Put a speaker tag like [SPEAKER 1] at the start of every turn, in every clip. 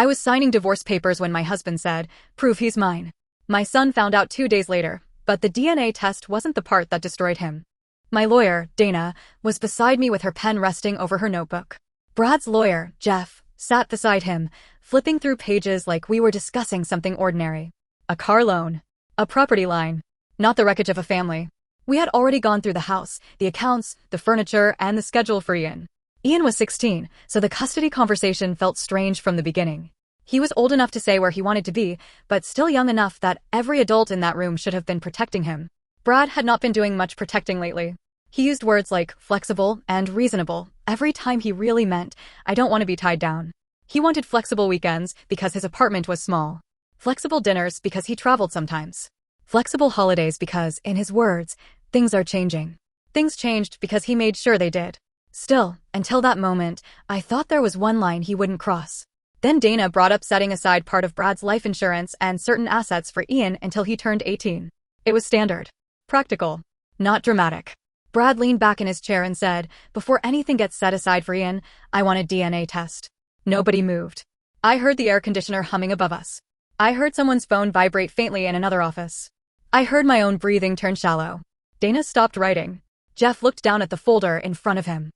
[SPEAKER 1] I was signing divorce papers when my husband said, "Prove he's mine." My son found out 2 days later, but the DNA test wasn't the part that destroyed him. My lawyer, Dana, was beside me with her pen resting over her notebook. Brad's lawyer, Jeff, sat beside him, flipping through pages like we were discussing something ordinary. A car loan. A property line. Not the wreckage of a family. We had already gone through the house, the accounts, the furniture, and the schedule for Ian. Ian was 16, so the custody conversation felt strange from the beginning. He was old enough to say where he wanted to be, but still young enough that every adult in that room should have been protecting him. Brad had not been doing much protecting lately. He used words like flexible and reasonable every time he really meant, "I don't want to be tied down." He wanted flexible weekends because his apartment was small. Flexible dinners because he traveled sometimes. Flexible holidays because, in his words, things are changing. Things changed because he made sure they did. Still, until that moment, I thought there was one line he wouldn't cross. Then Dana brought up setting aside part of Brad's life insurance and certain assets for Ian until he turned 18. It was standard. Practical. Not dramatic. Brad leaned back in his chair and said, "Before anything gets set aside for Ian, I want a DNA test." Nobody moved. I heard the air conditioner humming above us. I heard someone's phone vibrate faintly in another office. I heard my own breathing turn shallow. Dana stopped writing. Jeff looked down at the folder in front of him.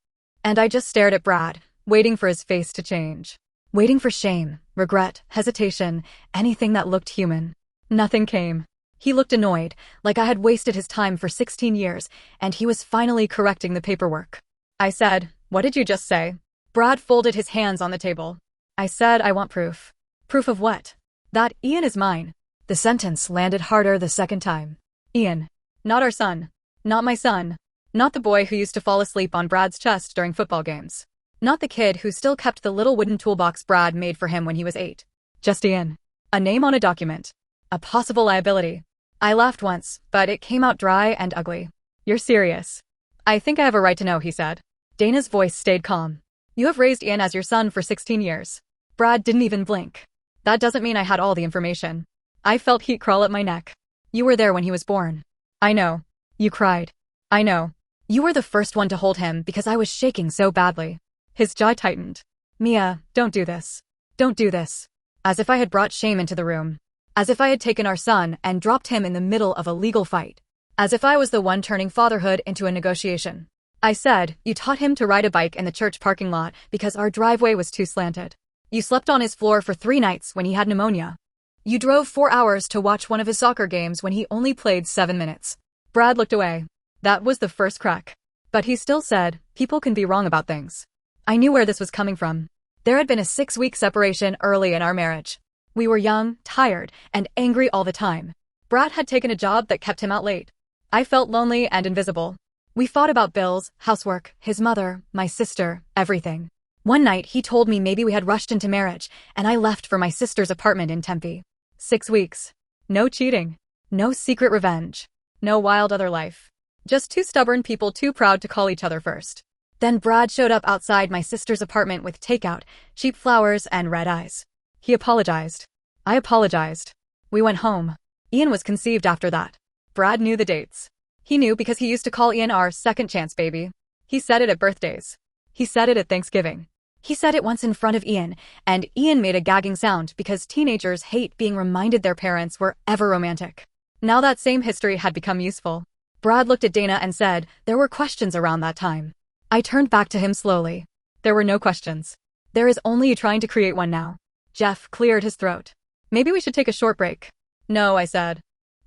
[SPEAKER 1] And I just stared at Brad, waiting for his face to change. Waiting for shame, regret, hesitation, anything that looked human. Nothing came. He looked annoyed, like I had wasted his time for 16 years, and he was finally correcting the paperwork. I said, "What did you just say?" Brad folded his hands on the table. I said, "I want proof." Proof of what? That Ian is mine. The sentence landed harder the second time. Ian. Not our son. Not my son. Not the boy who used to fall asleep on Brad's chest during football games. Not the kid who still kept the little wooden toolbox Brad made for him when he was 8. Just Ian. A name on a document. A possible liability. I laughed once, but it came out dry and ugly. "You're serious." "I think I have a right to know," he said. Dana's voice stayed calm. "You have raised Ian as your son for 16 years. Brad didn't even blink. That doesn't mean I had all the information. I felt heat crawl up my neck. You were there when he was born. I know. You cried. I know. You were the first one to hold him because I was shaking so badly. His jaw tightened. "Mia, don't do this. Don't do this." As if I had brought shame into the room. As if I had taken our son and dropped him in the middle of a legal fight. As if I was the one turning fatherhood into a negotiation. I said, "You taught him to ride a bike in the church parking lot because our driveway was too slanted. You slept on his floor for 3 nights when he had pneumonia. You drove 4 hours to watch one of his soccer games when he only played 7 minutes. Brad looked away. That was the first crack. But he still said, "People can be wrong about things." I knew where this was coming from. There had been a 6-week separation early in our marriage. We were young, tired, and angry all the time. Brad had taken a job that kept him out late. I felt lonely and invisible. We fought about bills, housework, his mother, my sister, everything. One night he told me maybe we had rushed into marriage, and I left for my sister's apartment in Tempe. 6 weeks. No cheating. No secret revenge. No wild other life. Just 2 stubborn people too proud to call each other first. Then Brad showed up outside my sister's apartment with takeout, cheap flowers, and red eyes. He apologized. I apologized. We went home. Ian was conceived after that. Brad knew the dates. He knew because he used to call Ian our second chance baby. He said it at birthdays. He said it at Thanksgiving. He said it once in front of Ian, and Ian made a gagging sound because teenagers hate being reminded their parents were ever romantic. Now that same history had become useful. Brad looked at Dana and said, "There were questions around that time." I turned back to him slowly. There were no questions. There is only you trying to create one now. Jeff cleared his throat. "Maybe we should take a short break." "No," I said.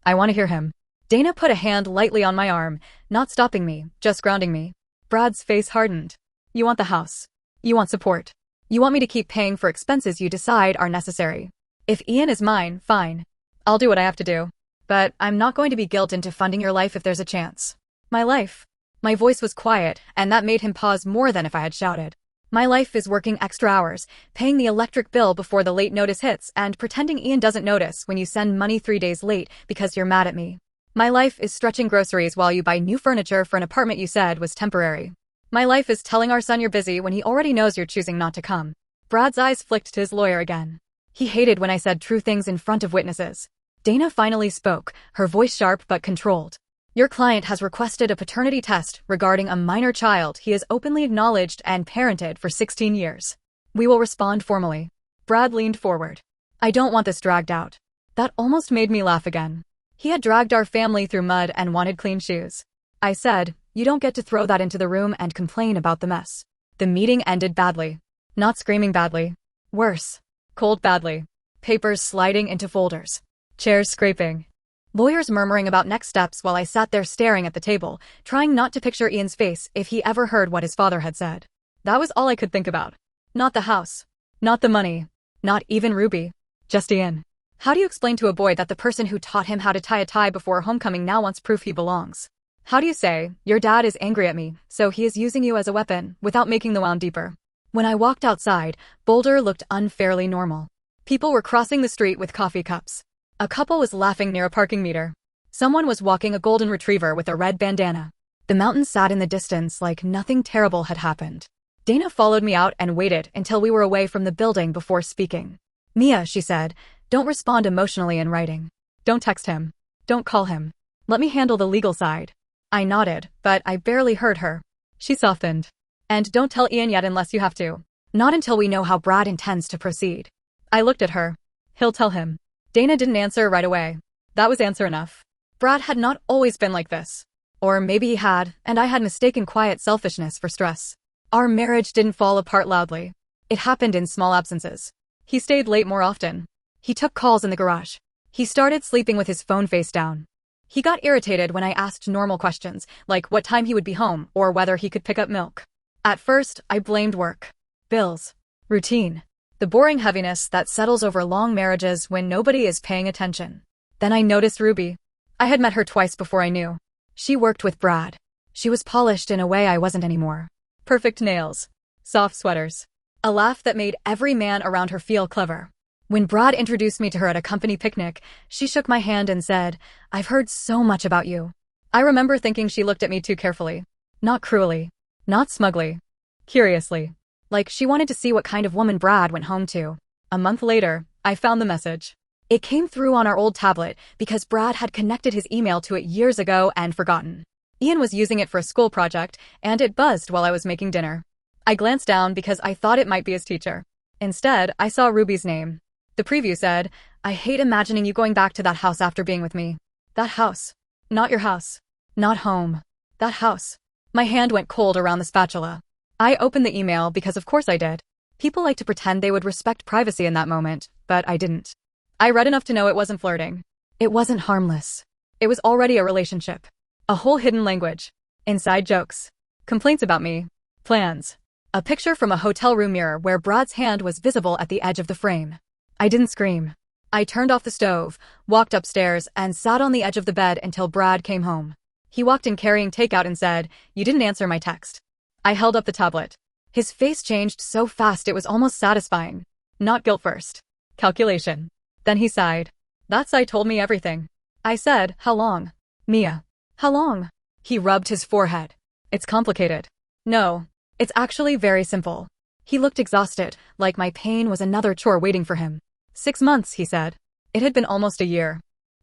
[SPEAKER 1] "I want to hear him." Dana put a hand lightly on my arm, not stopping me, just grounding me. Brad's face hardened. "You want the house. You want support. You want me to keep paying for expenses you decide are necessary. If Ian is mine, fine. I'll do what I have to do. But I'm not going to be guilt into funding your life if there's a chance." My life. My voice was quiet, and that made him pause more than if I had shouted. My life is working extra hours, paying the electric bill before the late notice hits, and pretending Ian doesn't notice when you send money 3 days late because you're mad at me. My life is stretching groceries while you buy new furniture for an apartment you said was temporary. My life is telling our son you're busy when he already knows you're choosing not to come. Brad's eyes flicked to his lawyer again. He hated when I said true things in front of witnesses. Dana finally spoke, her voice sharp but controlled. "Your client has requested a paternity test regarding a minor child he has openly acknowledged and parented for 16 years. We will respond formally." Brad leaned forward. I don't want this dragged out. That almost made me laugh again. He had dragged our family through mud and wanted clean shoes. I said, you don't get to throw that into the room and complain about the mess. The meeting ended badly. Not screaming badly. Worse. Cold badly. Papers sliding into folders. Chairs scraping. Lawyers murmuring about next steps while I sat there staring at the table, trying not to picture Ian's face if he ever heard what his father had said. That was all I could think about. Not the house. Not the money. Not even Ruby. Just Ian. How do you explain to a boy that the person who taught him how to tie a tie before homecoming now wants proof he belongs? How do you say, your dad is angry at me, so he is using you as a weapon, without making the wound deeper? When I walked outside, Boulder looked unfairly normal. People were crossing the street with coffee cups. A couple was laughing near a parking meter. Someone was walking a golden retriever with a red bandana. The mountains sat in the distance like nothing terrible had happened. Dana followed me out and waited until we were away from the building before speaking. Mia, she said, don't respond emotionally in writing. Don't text him. Don't call him. Let me handle the legal side. I nodded, but I barely heard her. She softened. And don't tell Ian yet unless you have to. Not until we know how Brad intends to proceed. I looked at her. He'll tell him. Dana didn't answer right away. That was answer enough. Brad had not always been like this. Or maybe he had, and I had mistaken quiet selfishness for stress. Our marriage didn't fall apart loudly. It happened in small absences. He stayed late more often. He took calls in the garage. He started sleeping with his phone face down. He got irritated when I asked normal questions, like what time he would be home or whether he could pick up milk. At first, I blamed work. Bills. Routine. The boring heaviness that settles over long marriages when nobody is paying attention. Then I noticed Ruby. I had met her twice before I knew. She worked with Brad. She was polished in a way I wasn't anymore. Perfect nails. Soft sweaters. A laugh that made every man around her feel clever. When Brad introduced me to her at a company picnic, she shook my hand and said, I've heard so much about you. I remember thinking she looked at me too carefully. Not cruelly. Not smugly. Curiously. Like she wanted to see what kind of woman Brad went home to. A month later, I found the message. It came through on our old tablet because Brad had connected his email to it years ago and forgotten. Ian was using it for a school project, and it buzzed while I was making dinner. I glanced down because I thought it might be his teacher. Instead, I saw Ruby's name. The preview said, I hate imagining you going back to that house after being with me. That house. Not your house. Not home. That house. My hand went cold around the spatula. I opened the email because of course I did. People like to pretend they would respect privacy in that moment, but I didn't. I read enough to know it wasn't flirting. It wasn't harmless. It was already a relationship. A whole hidden language. Inside jokes. Complaints about me. Plans. A picture from a hotel room mirror where Brad's hand was visible at the edge of the frame. I didn't scream. I turned off the stove, walked upstairs, and sat on the edge of the bed until Brad came home. He walked in carrying takeout and said, You didn't answer my text. I held up the tablet. His face changed so fast it was almost satisfying. Not guilt first. Calculation. Then he sighed. That sigh told me everything. I said, How long? Mia. How long? He rubbed his forehead. It's complicated. No. It's actually very simple. He looked exhausted, like my pain was another chore waiting for him. 6 months, he said. It had been almost a year.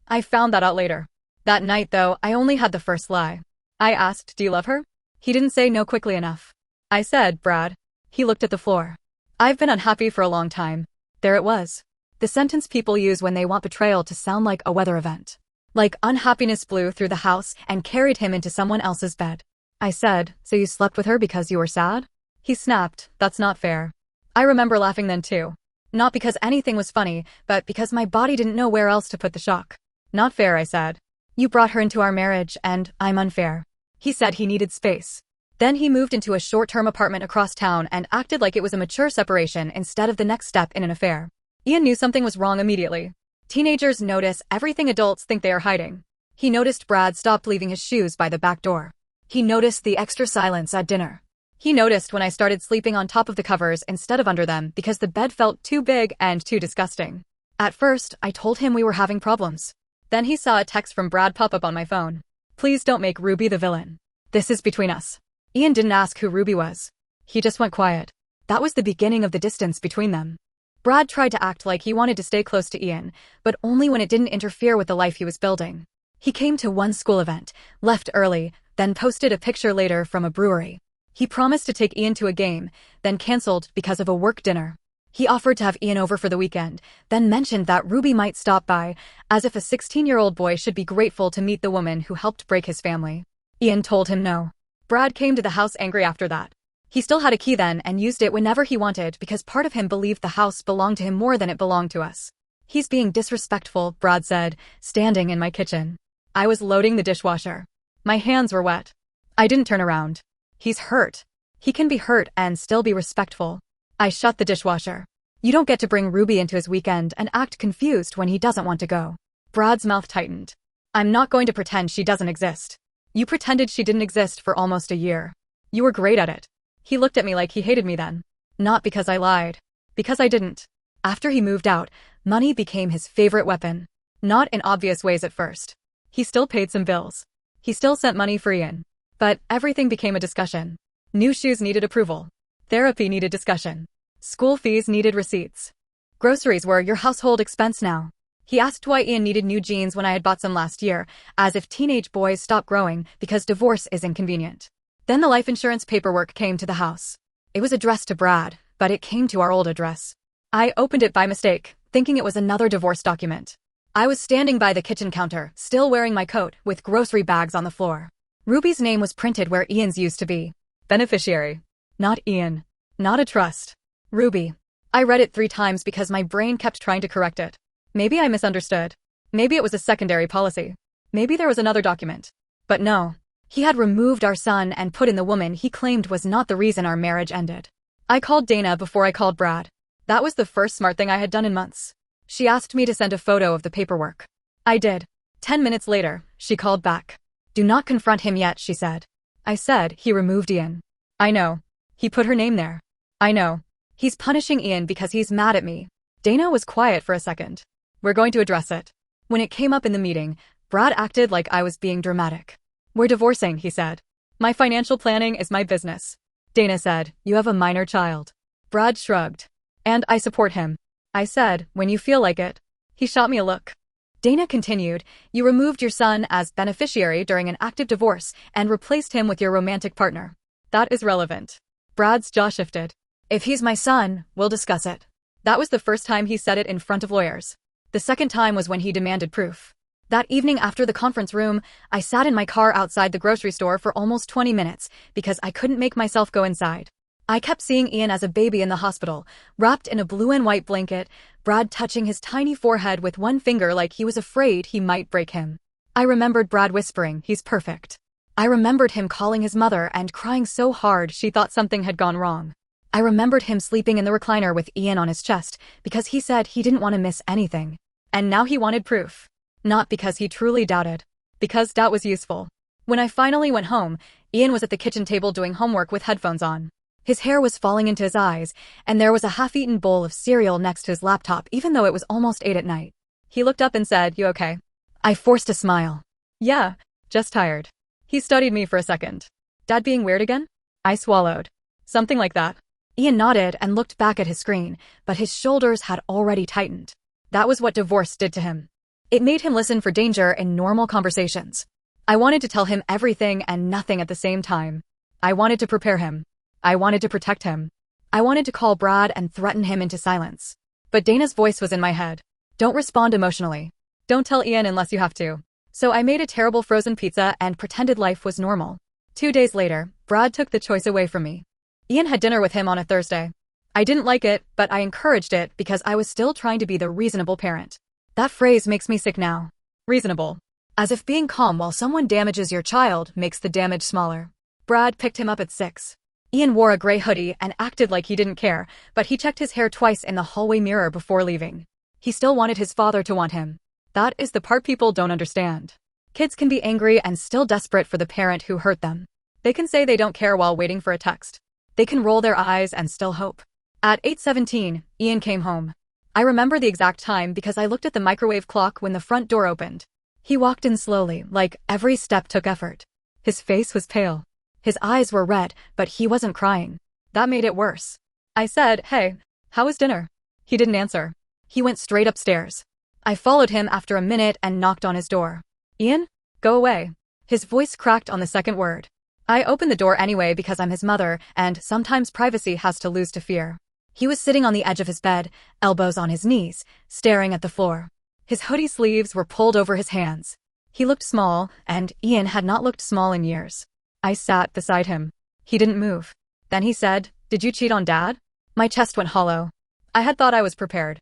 [SPEAKER 1] I found that out later. That night, though, I only had the first lie. I asked, Do you love her? He didn't say no quickly enough. I said, Brad. He looked at the floor. I've been unhappy for a long time. There it was. The sentence people use when they want betrayal to sound like a weather event. Like unhappiness blew through the house and carried him into someone else's bed. I said, So you slept with her because you were sad? He snapped, That's not fair. I remember laughing then too. Not because anything was funny, but because my body didn't know where else to put the shock. Not fair, I said. You brought her into our marriage, and I'm unfair. He said he needed space. Then he moved into a short-term apartment across town and acted like it was a mature separation instead of the next step in an affair. Ian knew something was wrong immediately. Teenagers notice everything adults think they are hiding. He noticed Brad stopped leaving his shoes by the back door. He noticed the extra silence at dinner. He noticed when I started sleeping on top of the covers instead of under them because the bed felt too big and too disgusting. At first, I told him we were having problems. Then he saw a text from Brad pop up on my phone. Please don't make Ruby the villain. This is between us. Ian didn't ask who Ruby was. He just went quiet. That was the beginning of the distance between them. Brad tried to act like he wanted to stay close to Ian, but only when it didn't interfere with the life he was building. He came to one school event, left early, then posted a picture later from a brewery. He promised to take Ian to a game, then canceled because of a work dinner. He offered to have Ian over for the weekend, then mentioned that Ruby might stop by, as if a 16-year-old boy should be grateful to meet the woman who helped break his family. Ian told him no. Brad came to the house angry after that. He still had a key then and used it whenever he wanted because part of him believed the house belonged to him more than it belonged to us. He's being disrespectful, Brad said, standing in my kitchen. I was loading the dishwasher. My hands were wet. I didn't turn around. He's hurt. He can be hurt and still be respectful. I shut the dishwasher. You don't get to bring Ruby into his weekend and act confused when he doesn't want to go. Brad's mouth tightened. I'm not going to pretend she doesn't exist. You pretended she didn't exist for almost a year. You were great at it. He looked at me like he hated me then. Not because I lied. Because I didn't. After he moved out, money became his favorite weapon. Not in obvious ways at first. He still paid some bills. He still sent money for Ian. But everything became a discussion. New shoes needed approval. Therapy needed discussion. School fees needed receipts. Groceries were your household expense now. He asked why Ian needed new jeans when I had bought some last year, as if teenage boys stop growing because divorce is inconvenient. Then the life insurance paperwork came to the house. It was addressed to Brad, but it came to our old address. I opened it by mistake, thinking it was another divorce document. I was standing by the kitchen counter, still wearing my coat, with grocery bags on the floor. Ruby's name was printed where Ian's used to be. Beneficiary. Not Ian. Not a trust. Ruby. I read it 3 times because my brain kept trying to correct it. Maybe I misunderstood. Maybe it was a secondary policy. Maybe there was another document. But no. He had removed our son and put in the woman he claimed was not the reason our marriage ended. I called Dana before I called Brad. That was the first smart thing I had done in months. She asked me to send a photo of the paperwork. I did. 10 minutes later, she called back. Do not confront him yet, she said. I said he removed Ian. I know. He put her name there. I know. He's punishing Ian because he's mad at me. Dana was quiet for a second. We're going to address it. When it came up in the meeting, Brad acted like I was being dramatic. We're divorcing, he said. My financial planning is my business. Dana said, you have a minor child. Brad shrugged. And I support him. I said, when you feel like it. He shot me a look. Dana continued, you removed your son as beneficiary during an active divorce and replaced him with your romantic partner. That is relevant. Brad's jaw shifted. If he's my son, we'll discuss it. That was the first time he said it in front of lawyers. The second time was when he demanded proof. That evening after the conference room, I sat in my car outside the grocery store for almost 20 minutes because I couldn't make myself go inside. I kept seeing Ian as a baby in the hospital, wrapped in a blue and white blanket, Brad touching his tiny forehead with one finger like he was afraid he might break him. I remembered Brad whispering, he's perfect. I remembered him calling his mother and crying so hard she thought something had gone wrong. I remembered him sleeping in the recliner with Ian on his chest because he said he didn't want to miss anything. And now he wanted proof. Not because he truly doubted. Because doubt was useful. When I finally went home, Ian was at the kitchen table doing homework with headphones on. His hair was falling into his eyes, and there was a half-eaten bowl of cereal next to his laptop even though it was almost 8 at night. He looked up and said, you okay? I forced a smile. Yeah, just tired. He studied me for a second. Dad being weird again? I swallowed. Something like that. Ian nodded and looked back at his screen, but his shoulders had already tightened. That was what divorce did to him. It made him listen for danger in normal conversations. I wanted to tell him everything and nothing at the same time. I wanted to prepare him. I wanted to protect him. I wanted to call Brad and threaten him into silence. But Dana's voice was in my head. Don't respond emotionally. Don't tell Ian unless you have to. So I made a terrible frozen pizza and pretended life was normal. 2 days later, Brad took the choice away from me. Ian had dinner with him on a Thursday. I didn't like it, but I encouraged it because I was still trying to be the reasonable parent. That phrase makes me sick now. Reasonable. As if being calm while someone damages your child makes the damage smaller. Brad picked him up at 6. Ian wore a gray hoodie and acted like he didn't care, but he checked his hair twice in the hallway mirror before leaving. He still wanted his father to want him. That is the part people don't understand. Kids can be angry and still desperate for the parent who hurt them. They can say they don't care while waiting for a text. They can roll their eyes and still hope. At 8:17, Ian came home. I remember the exact time because I looked at the microwave clock when the front door opened. He walked in slowly, like every step took effort. His face was pale. His eyes were red, but he wasn't crying. That made it worse. I said, hey, how was dinner? He didn't answer. He went straight upstairs. I followed him after a minute and knocked on his door. Ian? Go away. His voice cracked on the second word. I opened the door anyway because I'm his mother, and sometimes privacy has to lose to fear. He was sitting on the edge of his bed, elbows on his knees, staring at the floor. His hoodie sleeves were pulled over his hands. He looked small, and Ian had not looked small in years. I sat beside him. He didn't move. Then he said, "Did you cheat on Dad?" My chest went hollow. I had thought I was prepared.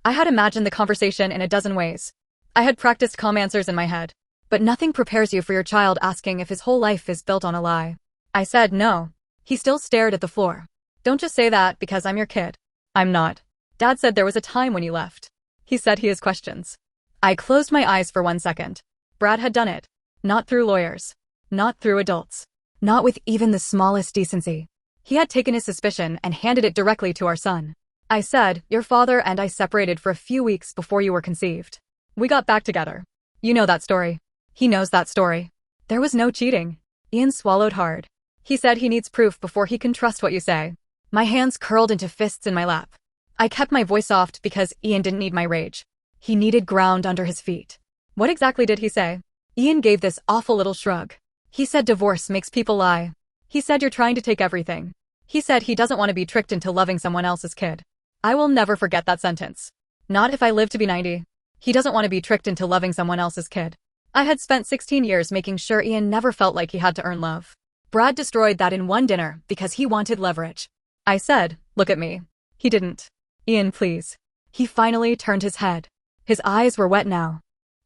[SPEAKER 1] I had imagined the conversation in a dozen ways. I had practiced calm answers in my head. But nothing prepares you for your child asking if his whole life is built on a lie. I said no. He still stared at the floor. "Don't just say that because I'm your kid." "I'm not. Dad said there was a time when you left." He said he has questions. I closed my eyes for 1 second. Brad had done it. Not through lawyers. Not through adults. Not with even the smallest decency. He had taken his suspicion and handed it directly to our son. I said, "Your father and I separated for a few weeks before you were conceived. We got back together. You know that story." He knows that story. There was no cheating. Ian swallowed hard. He said he needs proof before he can trust what you say. My hands curled into fists in my lap. I kept my voice soft because Ian didn't need my rage. He needed ground under his feet. What exactly did he say? Ian gave this awful little shrug. He said divorce makes people lie. He said you're trying to take everything. He said he doesn't want to be tricked into loving someone else's kid. I will never forget that sentence. Not if I live to be 90. He doesn't want to be tricked into loving someone else's kid. I had spent 16 years making sure Ian never felt like he had to earn love. Brad destroyed that in one dinner because he wanted leverage. I said, "Look at me." He didn't. "Ian, please." He finally turned his head. His eyes were wet now.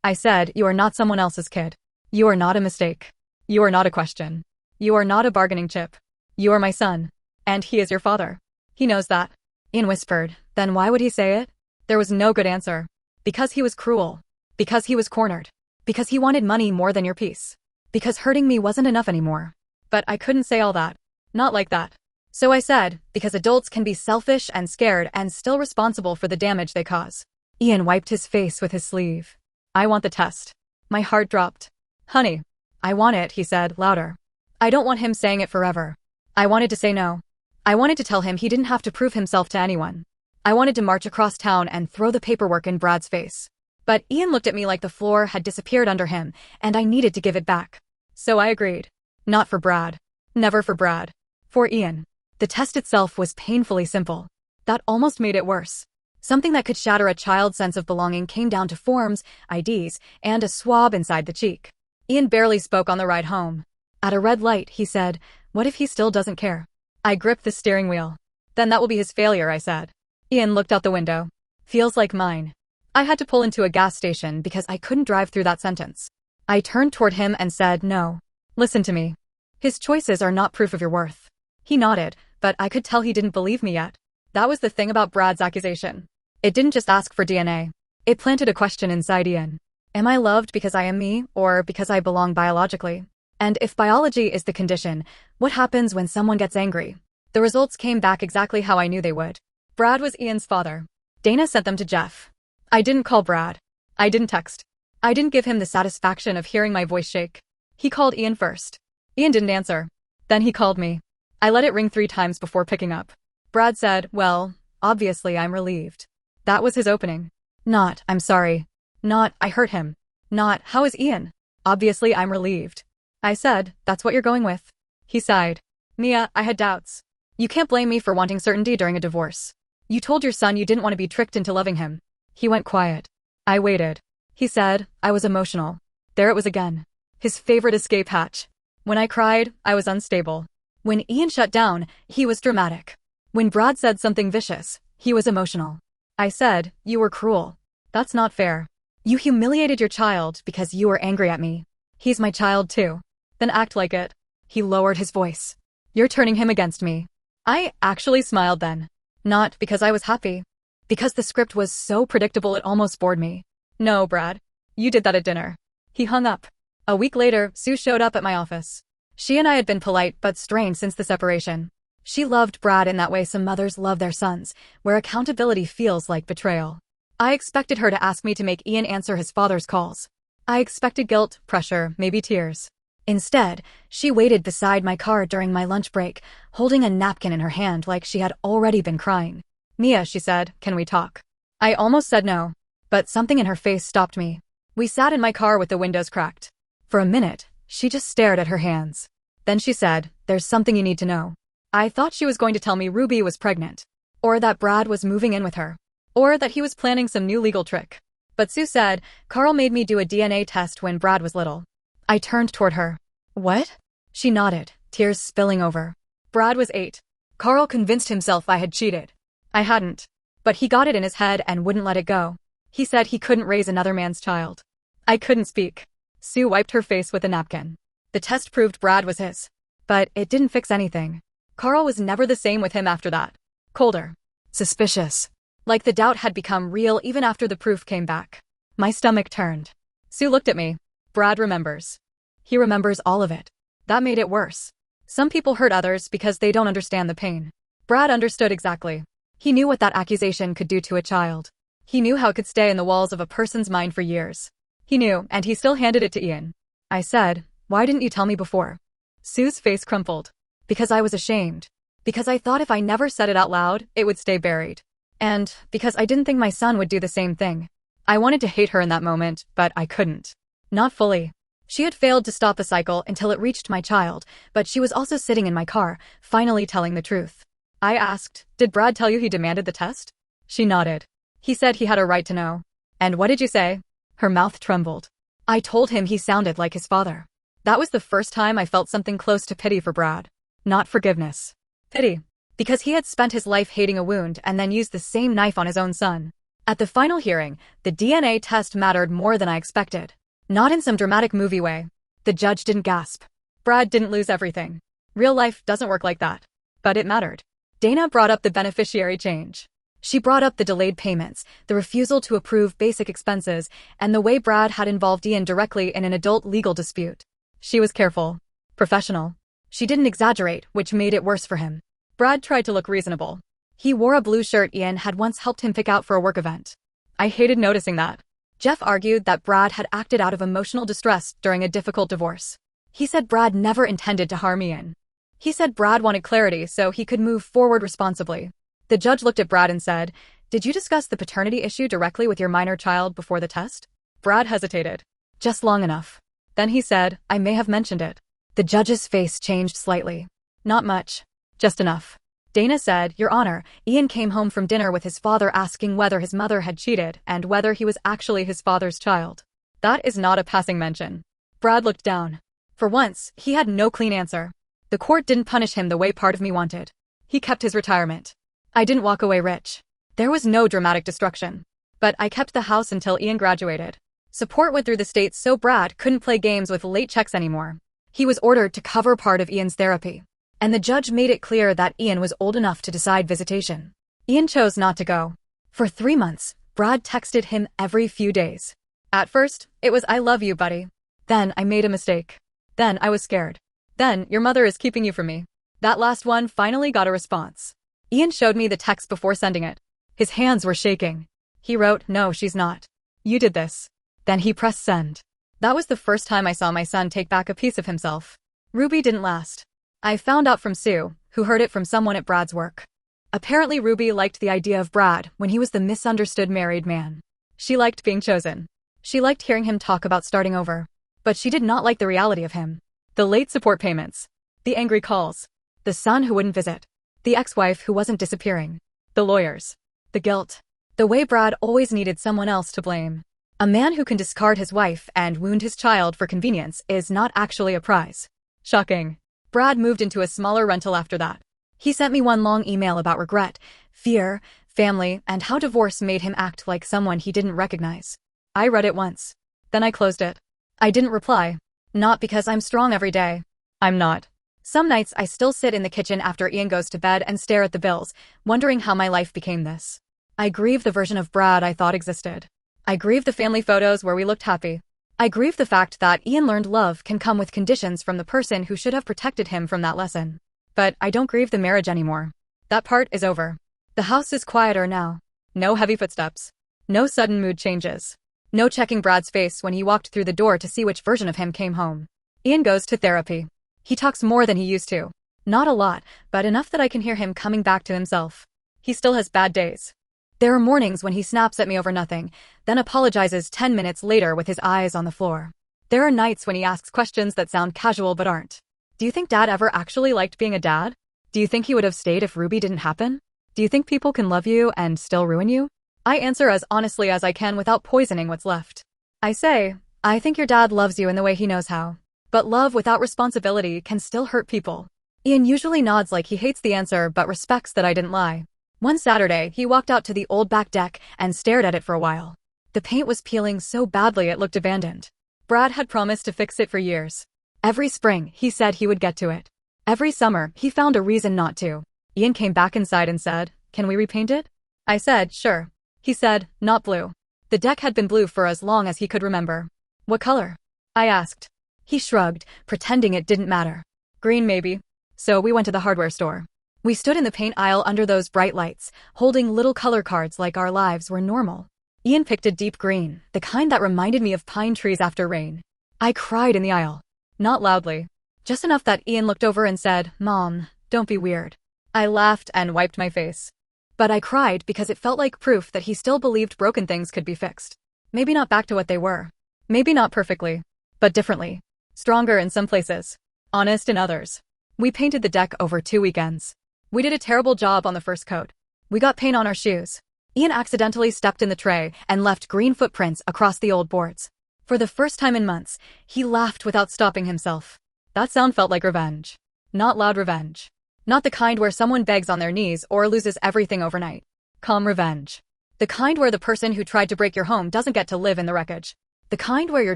[SPEAKER 1] I said, "You are not someone else's kid. You are not a mistake. You are not a question. You are not a bargaining chip. You are my son. And he is your father. He knows that." Ian whispered, "Then why would he say it?" There was no good answer. Because he was cruel. Because he was cornered. Because he wanted money more than your peace. Because hurting me wasn't enough anymore. But I couldn't say all that. Not like that. So I said, because adults can be selfish and scared and still responsible for the damage they cause. Ian wiped his face with his sleeve. "I want the test." My heart dropped. "Honey, I want it," he said, louder. I don't want him saying it forever. I wanted to say no. I wanted to tell him he didn't have to prove himself to anyone. I wanted to march across town and throw the paperwork in Brad's face. But Ian looked at me like the floor had disappeared under him, and I needed to give it back. So I agreed. Not for Brad. Never for Brad. For Ian. The test itself was painfully simple. That almost made it worse. Something that could shatter a child's sense of belonging came down to forms, IDs, and a swab inside the cheek. Ian barely spoke on the ride home. At a red light, he said, "What if he still doesn't care?" I gripped the steering wheel. "Then that will be his failure," I said. Ian looked out the window. "Feels like mine." I had to pull into a gas station because I couldn't drive through that sentence. I turned toward him and said, "No. Listen to me. His choices are not proof of your worth." He nodded, but I could tell he didn't believe me yet. That was the thing about Brad's accusation. It didn't just ask for DNA. It planted a question inside Ian. Am I loved because I am me, or because I belong biologically? And if biology is the condition, what happens when someone gets angry? The results came back exactly how I knew they would. Brad was Ian's father. Dana sent them to Jeff. I didn't call Brad. I didn't text. I didn't give him the satisfaction of hearing my voice shake. He called Ian first. Ian didn't answer. Then he called me. I let it ring 3 times before picking up. Brad said, "Well, obviously I'm relieved." That was his opening. Not, "I'm sorry." Not, "I hurt him." Not, "How is Ian?" Obviously I'm relieved. I said, "That's what you're going with." He sighed. "Mia, I had doubts. You can't blame me for wanting certainty during a divorce. You told your son you didn't want to be tricked into loving him." He went quiet. I waited. He said, "I was emotional." There it was again. His favorite escape hatch. When I cried, I was unstable. When Ian shut down, he was dramatic. When Brad said something vicious, he was emotional. I said, "You were cruel. That's not fair. You humiliated your child because you were angry at me. He's my child too. Then act like it." He lowered his voice. "You're turning him against me." I actually smiled then. Not because I was happy. Because the script was so predictable it almost bored me. "No, Brad. You did that at dinner." He hung up. A week later, Sue showed up at my office. She and I had been polite but strained since the separation. She loved Brad in that way some mothers love their sons, where accountability feels like betrayal. I expected her to ask me to make Ian answer his father's calls. I expected guilt, pressure, maybe tears. Instead, she waited beside my car during my lunch break, holding a napkin in her hand like she had already been crying. "Mia," she said, "can we talk?" I almost said no, but something in her face stopped me. We sat in my car with the windows cracked. For a minute, she just stared at her hands. Then she said, "There's something you need to know." I thought she was going to tell me Ruby was pregnant. or that Brad was moving in with her, or that he was planning some new legal trick. But Sue said, Carl made me do a DNA test when Brad was little. I turned toward her. What? She nodded, tears spilling over. Brad was 8. Carl convinced himself I had cheated. I hadn't. But he got it in his head and wouldn't let it go. He said he couldn't raise another man's child. I couldn't speak. Sue wiped her face with a napkin. The test proved Brad was his. But it didn't fix anything. Carl was never the same with him after that. Colder. Suspicious. Like the doubt had become real even after the proof came back. My stomach turned. Sue looked at me. Brad remembers. He remembers all of it. That made it worse. Some people hurt others because they don't understand the pain. Brad understood exactly. He knew what that accusation could do to a child. He knew how it could stay in the walls of a person's mind for years. He knew, and he still handed it to Ian. I said, why didn't you tell me before? Sue's face crumpled. Because I was ashamed. Because I thought if I never said it out loud, it would stay buried. And because I didn't think my son would do the same thing. I wanted to hate her in that moment, but I couldn't. Not fully. She had failed to stop a cycle until it reached my child, but she was also sitting in my car, finally telling the truth. I asked, did Brad tell you he demanded the test? She nodded. He said he had a right to know. And what did you say? Her mouth trembled. I told him he sounded like his father. That was the first time I felt something close to pity for Brad. Not forgiveness. Pity. Because he had spent his life hating a wound and then used the same knife on his own son. At the final hearing, the DNA test mattered more than I expected. Not in some dramatic movie way. The judge didn't gasp. Brad didn't lose everything. Real life doesn't work like that. But it mattered. Dana brought up the beneficiary change. She brought up the delayed payments, the refusal to approve basic expenses, and the way Brad had involved Ian directly in an adult legal dispute. She was careful. Professional. She didn't exaggerate, which made it worse for him. Brad tried to look reasonable. He wore a blue shirt Ian had once helped him pick out for a work event. I hated noticing that. Jeff argued that Brad had acted out of emotional distress during a difficult divorce. He said Brad never intended to harm Ian. He said Brad wanted clarity so he could move forward responsibly. The judge looked at Brad and said, did you discuss the paternity issue directly with your minor child before the test? Brad hesitated. Just long enough. Then he said, I may have mentioned it. The judge's face changed slightly. Not much. Just enough. Dana said, Your Honor, Ian came home from dinner with his father asking whether his mother had cheated and whether he was actually his father's child. That is not a passing mention. Brad looked down. For once, he had no clean answer. The court didn't punish him the way part of me wanted. He kept his retirement. I didn't walk away rich. There was no dramatic destruction. But I kept the house until Ian graduated. Support went through the state so Brad couldn't play games with late checks anymore. He was ordered to cover part of Ian's therapy. And the judge made it clear that Ian was old enough to decide visitation. Ian chose not to go. For 3 months, Brad texted him every few days. At first, it was I love you, buddy. Then I made a mistake. Then I was scared. Then your mother is keeping you from me. That last one finally got a response. Ian showed me the text before sending it. His hands were shaking. He wrote, No, she's not. You did this. Then he pressed send. That was the first time I saw my son take back a piece of himself. Ruby didn't last. I found out from Sue, who heard it from someone at Brad's work. Apparently Ruby liked the idea of Brad when he was the misunderstood married man. She liked being chosen. She liked hearing him talk about starting over. But she did not like the reality of him. The late support payments. The angry calls. The son who wouldn't visit. The ex-wife who wasn't disappearing. The lawyers. The guilt. The way Brad always needed someone else to blame. A man who can discard his wife and wound his child for convenience is not actually a prize. Shocking. Brad moved into a smaller rental after that. He sent me one long email about regret, fear, family, and how divorce made him act like someone he didn't recognize. I read it once. Then I closed it. I didn't reply. Not because I'm strong every day. I'm not. Some nights I still sit in the kitchen after Ian goes to bed and stare at the bills, wondering how my life became this. I grieve the version of Brad I thought existed. I grieve the family photos where we looked happy. I grieve the fact that Ian learned love can come with conditions from the person who should have protected him from that lesson. But I don't grieve the marriage anymore. That part is over. The house is quieter now. No heavy footsteps. No sudden mood changes. No checking Brad's face when he walked through the door to see which version of him came home. Ian goes to therapy. He talks more than he used to. Not a lot, but enough that I can hear him coming back to himself. He still has bad days. There are mornings when he snaps at me over nothing, then apologizes 10 minutes later with his eyes on the floor. There are nights when he asks questions that sound casual but aren't. Do you think Dad ever actually liked being a dad? Do you think he would have stayed if Ruby didn't happen? Do you think people can love you and still ruin you? I answer as honestly as I can without poisoning what's left. I say, I think your dad loves you in the way he knows how. But love without responsibility can still hurt people. Ian usually nods like he hates the answer but respects that I didn't lie. One Saturday, he walked out to the old back deck and stared at it for a while. The paint was peeling so badly it looked abandoned. Brad had promised to fix it for years. Every spring, he said he would get to it. Every summer, he found a reason not to. Ian came back inside and said, "Can we repaint it?" I said, "Sure." He said, "Not blue." The deck had been blue for as long as he could remember. "What color?" I asked. He shrugged, pretending it didn't matter. "Green maybe." So we went to the hardware store. We stood in the paint aisle under those bright lights, holding little color cards like our lives were normal. Ian picked a deep green, the kind that reminded me of pine trees after rain. I cried in the aisle. Not loudly. Just enough that Ian looked over and said, "Mom, don't be weird." I laughed and wiped my face. But I cried because it felt like proof that he still believed broken things could be fixed. Maybe not back to what they were. Maybe not perfectly. But differently. Stronger in some places. Honest in others. We painted the deck over 2 weekends. We did a terrible job on the first coat. We got paint on our shoes. Ian accidentally stepped in the tray and left green footprints across the old boards. For the first time in months, he laughed without stopping himself. That sound felt like revenge. Not loud revenge. Not the kind where someone begs on their knees or loses everything overnight. Calm revenge. The kind where the person who tried to break your home doesn't get to live in the wreckage. The kind where your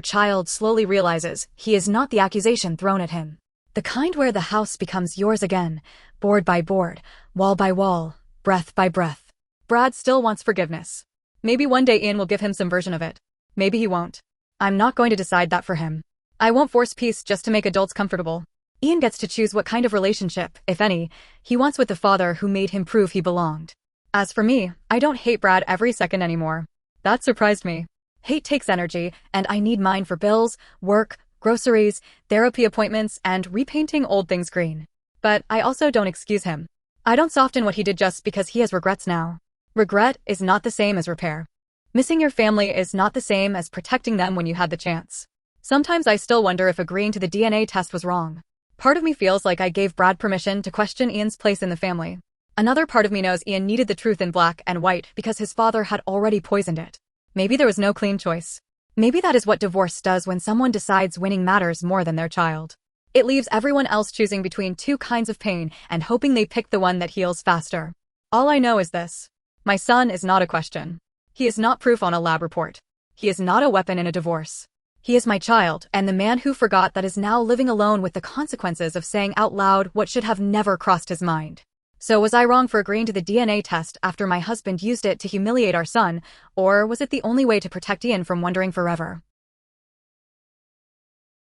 [SPEAKER 1] child slowly realizes he is not the accusation thrown at him. The kind where the house becomes yours again, board by board, wall by wall, breath by breath. Brad still wants forgiveness. Maybe one day Ian will give him some version of it. Maybe he won't. I'm not going to decide that for him. I won't force peace just to make adults comfortable. Ian gets to choose what kind of relationship, if any, he wants with the father who made him prove he belonged. As for me, I don't hate Brad every second anymore. That surprised me. Hate takes energy, and I need mine for bills, work, groceries, therapy appointments, and repainting old things green. But I also don't excuse him. I don't soften what he did just because he has regrets now. Regret is not the same as repair. Missing your family is not the same as protecting them when you had the chance. Sometimes I still wonder if agreeing to the DNA test was wrong. Part of me feels like I gave Brad permission to question Ian's place in the family. Another part of me knows Ian needed the truth in black and white because his father had already poisoned it. Maybe there was no clean choice. Maybe that is what divorce does when someone decides winning matters more than their child. It leaves everyone else choosing between two kinds of pain and hoping they pick the one that heals faster. All I know is this. My son is not a question. He is not proof on a lab report. He is not a weapon in a divorce. He is my child and the man who forgot that is now living alone with the consequences of saying out loud what should have never crossed his mind. So was I wrong for agreeing to the DNA test after my husband used it to humiliate our son, or was it the only way to protect Ian from wondering forever?